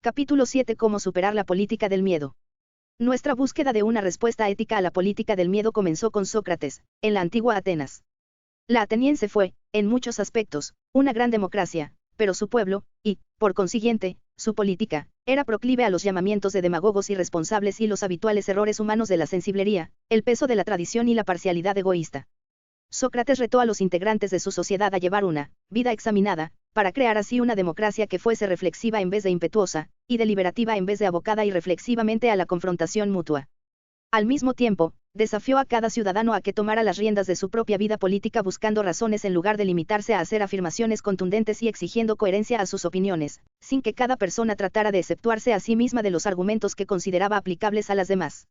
Capítulo 7. Cómo superar la política del miedo. Nuestra búsqueda de una respuesta ética a la política del miedo comenzó con Sócrates, en la antigua Atenas. La ateniense fue, en muchos aspectos, una gran democracia, pero su pueblo, y, por consiguiente, su política, era proclive a los llamamientos de demagogos irresponsables y los habituales errores humanos de la sensiblería, el peso de la tradición y la parcialidad egoísta. Sócrates retó a los integrantes de su sociedad a llevar una vida examinada, para crear así una democracia que fuese reflexiva en vez de impetuosa, y deliberativa en vez de abocada irreflexivamente a la confrontación mutua. Al mismo tiempo, desafió a cada ciudadano a que tomara las riendas de su propia vida política buscando razones en lugar de limitarse a hacer afirmaciones contundentes y exigiendo coherencia a sus opiniones, sin que cada persona tratara de exceptuarse a sí misma de los argumentos que consideraba aplicables a las demás.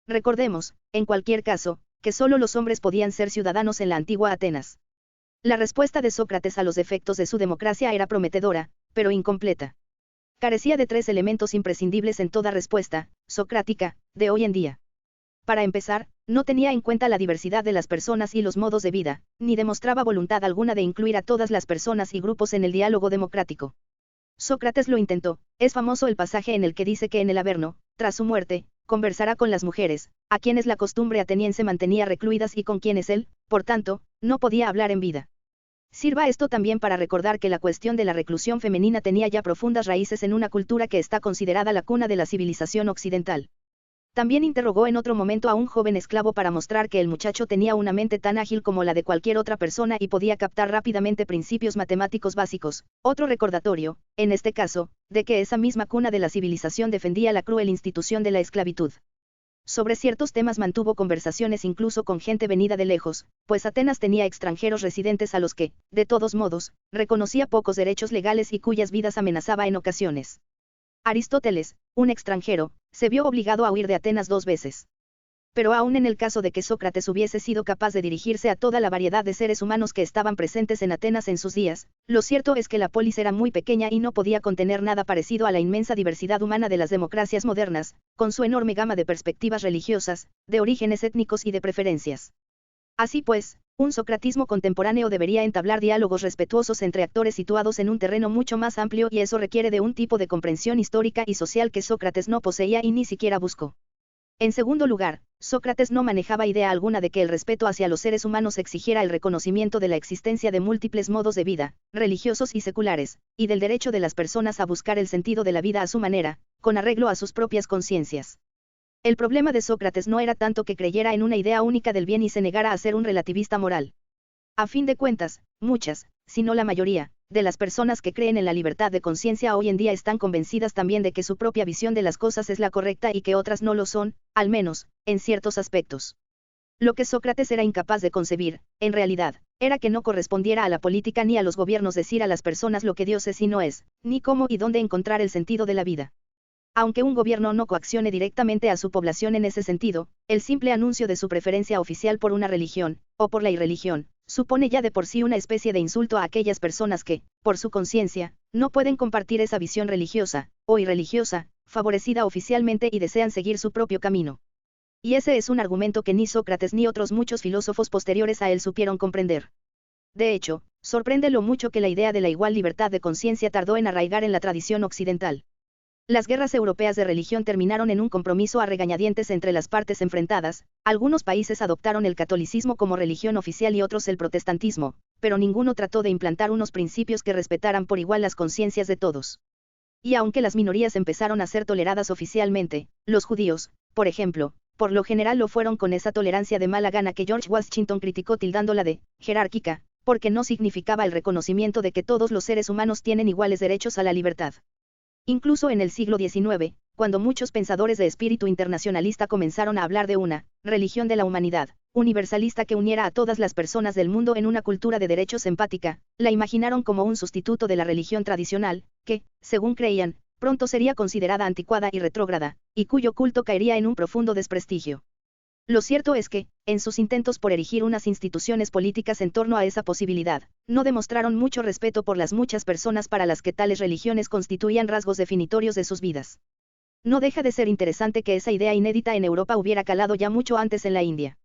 Recordemos, en cualquier caso, que solo los hombres podían ser ciudadanos en la antigua Atenas. La respuesta de Sócrates a los defectos de su democracia era prometedora, pero incompleta. Carecía de tres elementos imprescindibles en toda respuesta socrática de hoy en día. Para empezar, no tenía en cuenta la diversidad de las personas y los modos de vida, ni demostraba voluntad alguna de incluir a todas las personas y grupos en el diálogo democrático. Sócrates lo intentó, es famoso el pasaje en el que dice que en el Averno, tras su muerte, conversará con las mujeres, a quienes la costumbre ateniense mantenía recluidas y con quienes él, por tanto, no podía hablar en vida. Sirva esto también para recordar que la cuestión de la reclusión femenina tenía ya profundas raíces en una cultura que está considerada la cuna de la civilización occidental. También interrogó en otro momento a un joven esclavo para mostrar que el muchacho tenía una mente tan ágil como la de cualquier otra persona y podía captar rápidamente principios matemáticos básicos, otro recordatorio, en este caso, de que esa misma cuna de la civilización defendía la cruel institución de la esclavitud. Sobre ciertos temas mantuvo conversaciones incluso con gente venida de lejos, pues Atenas tenía extranjeros residentes a los que, de todos modos, reconocía pocos derechos legales y cuyas vidas amenazaba en ocasiones. Aristóteles, un extranjero, se vio obligado a huir de Atenas 2 veces. Pero aún en el caso de que Sócrates hubiese sido capaz de dirigirse a toda la variedad de seres humanos que estaban presentes en Atenas en sus días, lo cierto es que la polis era muy pequeña y no podía contener nada parecido a la inmensa diversidad humana de las democracias modernas, con su enorme gama de perspectivas religiosas, de orígenes étnicos y de preferencias. Así pues, un socratismo contemporáneo debería entablar diálogos respetuosos entre actores situados en un terreno mucho más amplio y eso requiere de un tipo de comprensión histórica y social que Sócrates no poseía y ni siquiera buscó. En segundo lugar, Sócrates no manejaba idea alguna de que el respeto hacia los seres humanos exigiera el reconocimiento de la existencia de múltiples modos de vida, religiosos y seculares, y del derecho de las personas a buscar el sentido de la vida a su manera, con arreglo a sus propias conciencias. El problema de Sócrates no era tanto que creyera en una idea única del bien y se negara a ser un relativista moral. A fin de cuentas, muchas, si no la mayoría, de las personas que creen en la libertad de conciencia hoy en día están convencidas también de que su propia visión de las cosas es la correcta y que otras no lo son, al menos, en ciertos aspectos. Lo que Sócrates era incapaz de concebir, en realidad, era que no correspondiera a la política ni a los gobiernos decir a las personas lo que Dios es y no es, ni cómo y dónde encontrar el sentido de la vida. Aunque un gobierno no coaccione directamente a su población en ese sentido, el simple anuncio de su preferencia oficial por una religión, o por la irreligión, supone ya de por sí una especie de insulto a aquellas personas que, por su conciencia, no pueden compartir esa visión religiosa, o irreligiosa, favorecida oficialmente y desean seguir su propio camino. Y ese es un argumento que ni Sócrates ni otros muchos filósofos posteriores a él supieron comprender. De hecho, sorprende lo mucho que la idea de la igual libertad de conciencia tardó en arraigar en la tradición occidental. Las guerras europeas de religión terminaron en un compromiso a regañadientes entre las partes enfrentadas, algunos países adoptaron el catolicismo como religión oficial y otros el protestantismo, pero ninguno trató de implantar unos principios que respetaran por igual las conciencias de todos. Y aunque las minorías empezaron a ser toleradas oficialmente, los judíos, por ejemplo, por lo general lo fueron con esa tolerancia de mala gana que George Washington criticó tildándola de jerárquica, porque no significaba el reconocimiento de que todos los seres humanos tienen iguales derechos a la libertad. Incluso en el siglo XIX, cuando muchos pensadores de espíritu internacionalista comenzaron a hablar de una religión de la humanidad, universalista que uniera a todas las personas del mundo en una cultura de derechos empática, la imaginaron como un sustituto de la religión tradicional, que, según creían, pronto sería considerada anticuada y retrógrada, y cuyo culto caería en un profundo desprestigio. Lo cierto es que, en sus intentos por erigir unas instituciones políticas en torno a esa posibilidad, no demostraron mucho respeto por las muchas personas para las que tales religiones constituían rasgos definitorios de sus vidas. No deja de ser interesante que esa idea inédita en Europa hubiera calado ya mucho antes en la India.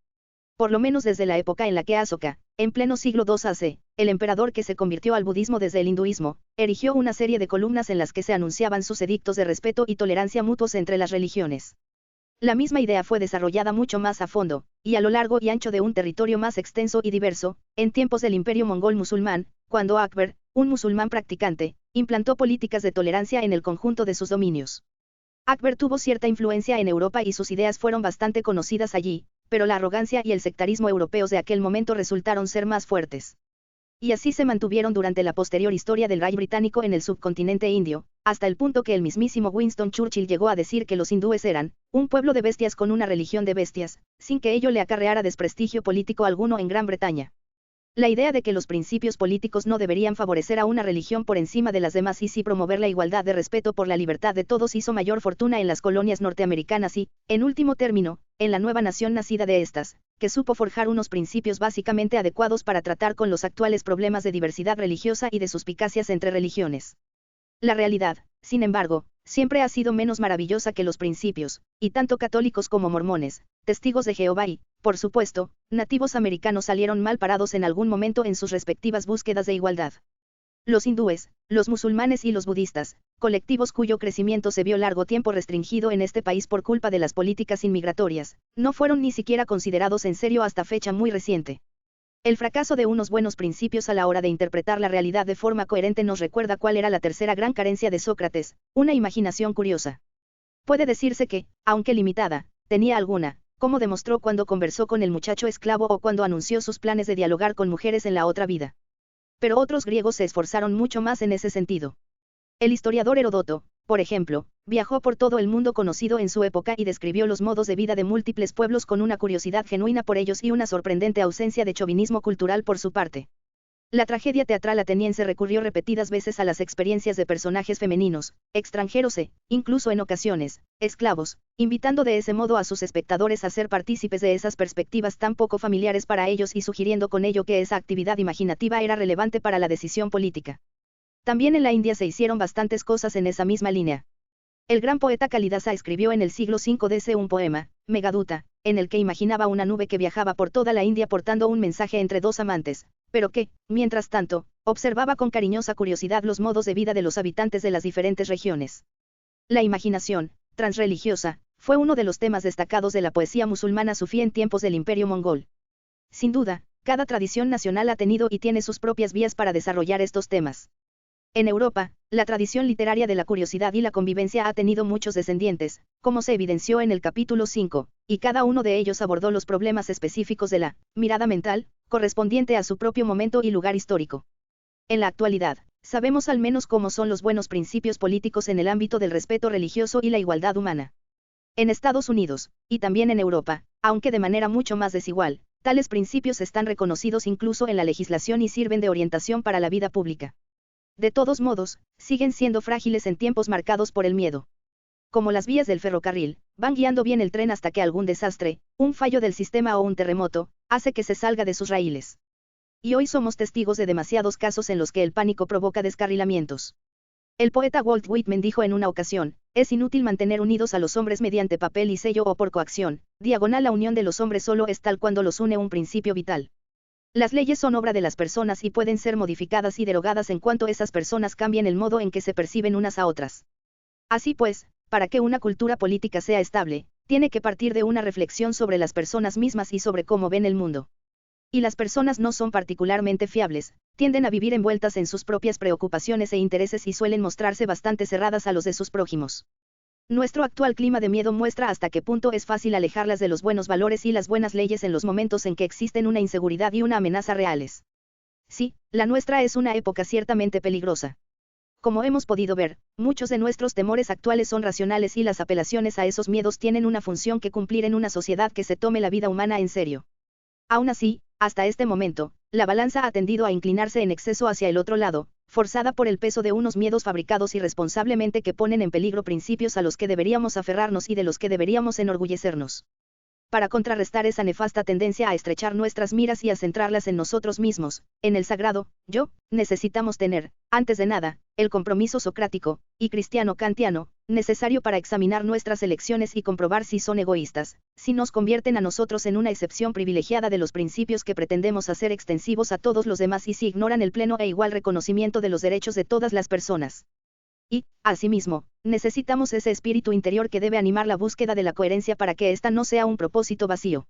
Por lo menos desde la época en la que Asoka, en pleno siglo II AC, el emperador que se convirtió al budismo desde el hinduismo, erigió una serie de columnas en las que se anunciaban sus edictos de respeto y tolerancia mutuos entre las religiones. La misma idea fue desarrollada mucho más a fondo, y a lo largo y ancho de un territorio más extenso y diverso, en tiempos del imperio mongol musulmán, cuando Akbar, un musulmán practicante, implantó políticas de tolerancia en el conjunto de sus dominios. Akbar tuvo cierta influencia en Europa y sus ideas fueron bastante conocidas allí, pero la arrogancia y el sectarismo europeos de aquel momento resultaron ser más fuertes. Y así se mantuvieron durante la posterior historia del Raj británico en el subcontinente indio, hasta el punto que el mismísimo Winston Churchill llegó a decir que los hindúes eran un pueblo de bestias con una religión de bestias, sin que ello le acarreara desprestigio político alguno en Gran Bretaña. La idea de que los principios políticos no deberían favorecer a una religión por encima de las demás y sí promover la igualdad de respeto por la libertad de todos hizo mayor fortuna en las colonias norteamericanas y, en último término, en la nueva nación nacida de estas, que supo forjar unos principios básicamente adecuados para tratar con los actuales problemas de diversidad religiosa y de suspicacias entre religiones. La realidad, sin embargo, siempre ha sido menos maravillosa que los principios, y tanto católicos como mormones, testigos de Jehová y, por supuesto, nativos americanos salieron mal parados en algún momento en sus respectivas búsquedas de igualdad. Los hindúes, los musulmanes y los budistas, colectivos cuyo crecimiento se vio largo tiempo restringido en este país por culpa de las políticas inmigratorias, no fueron ni siquiera considerados en serio hasta fecha muy reciente. El fracaso de unos buenos principios a la hora de interpretar la realidad de forma coherente nos recuerda cuál era la tercera gran carencia de Sócrates, una imaginación curiosa. Puede decirse que, aunque limitada, tenía alguna, como demostró cuando conversó con el muchacho esclavo o cuando anunció sus planes de dialogar con mujeres en la otra vida. Pero otros griegos se esforzaron mucho más en ese sentido. El historiador Heródoto, por ejemplo, viajó por todo el mundo conocido en su época y describió los modos de vida de múltiples pueblos con una curiosidad genuina por ellos y una sorprendente ausencia de chauvinismo cultural por su parte. La tragedia teatral ateniense recurrió repetidas veces a las experiencias de personajes femeninos, extranjeros e, incluso en ocasiones, esclavos, invitando de ese modo a sus espectadores a ser partícipes de esas perspectivas tan poco familiares para ellos y sugiriendo con ello que esa actividad imaginativa era relevante para la decisión política. También en la India se hicieron bastantes cosas en esa misma línea. El gran poeta Kalidasa escribió en el siglo V DC un poema, Megaduta, en el que imaginaba una nube que viajaba por toda la India portando un mensaje entre dos amantes, pero que, mientras tanto, observaba con cariñosa curiosidad los modos de vida de los habitantes de las diferentes regiones. La imaginación, transreligiosa, fue uno de los temas destacados de la poesía musulmana sufí en tiempos del Imperio Mongol. Sin duda, cada tradición nacional ha tenido y tiene sus propias vías para desarrollar estos temas. En Europa, la tradición literaria de la curiosidad y la convivencia ha tenido muchos descendientes, como se evidenció en el capítulo 5, y cada uno de ellos abordó los problemas específicos de la mirada mental, correspondiente a su propio momento y lugar histórico. En la actualidad, sabemos al menos cómo son los buenos principios políticos en el ámbito del respeto religioso y la igualdad humana. En Estados Unidos, y también en Europa, aunque de manera mucho más desigual, tales principios están reconocidos incluso en la legislación y sirven de orientación para la vida pública. De todos modos, siguen siendo frágiles en tiempos marcados por el miedo. Como las vías del ferrocarril, van guiando bien el tren hasta que algún desastre, un fallo del sistema o un terremoto, hace que se salga de sus raíles. Y hoy somos testigos de demasiados casos en los que el pánico provoca descarrilamientos. El poeta Walt Whitman dijo en una ocasión, es inútil mantener unidos a los hombres mediante papel y sello o por coacción, diagonal la unión de los hombres solo es tal cuando los une un principio vital. Las leyes son obra de las personas y pueden ser modificadas y derogadas en cuanto esas personas cambien el modo en que se perciben unas a otras. Así pues, para que una cultura política sea estable, tiene que partir de una reflexión sobre las personas mismas y sobre cómo ven el mundo. Y las personas no son particularmente fiables, tienden a vivir envueltas en sus propias preocupaciones e intereses y suelen mostrarse bastante cerradas a los de sus prójimos. Nuestro actual clima de miedo muestra hasta qué punto es fácil alejarlas de los buenos valores y las buenas leyes en los momentos en que existen una inseguridad y una amenaza reales. Sí, la nuestra es una época ciertamente peligrosa. Como hemos podido ver, muchos de nuestros temores actuales son racionales y las apelaciones a esos miedos tienen una función que cumplir en una sociedad que se tome la vida humana en serio. Aún así, hasta este momento, la balanza ha tendido a inclinarse en exceso hacia el otro lado, forzada por el peso de unos miedos fabricados irresponsablemente que ponen en peligro principios a los que deberíamos aferrarnos y de los que deberíamos enorgullecernos. Para contrarrestar esa nefasta tendencia a estrechar nuestras miras y a centrarlas en nosotros mismos, en el sagrado yo, necesitamos tener, antes de nada, el compromiso socrático y cristiano kantiano necesario para examinar nuestras elecciones y comprobar si son egoístas, si nos convierten a nosotros en una excepción privilegiada de los principios que pretendemos hacer extensivos a todos los demás y si ignoran el pleno e igual reconocimiento de los derechos de todas las personas. Y, asimismo, necesitamos ese espíritu interior que debe animar la búsqueda de la coherencia para que ésta no sea un propósito vacío.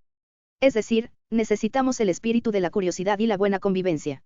Es decir, necesitamos el espíritu de la curiosidad y la buena convivencia.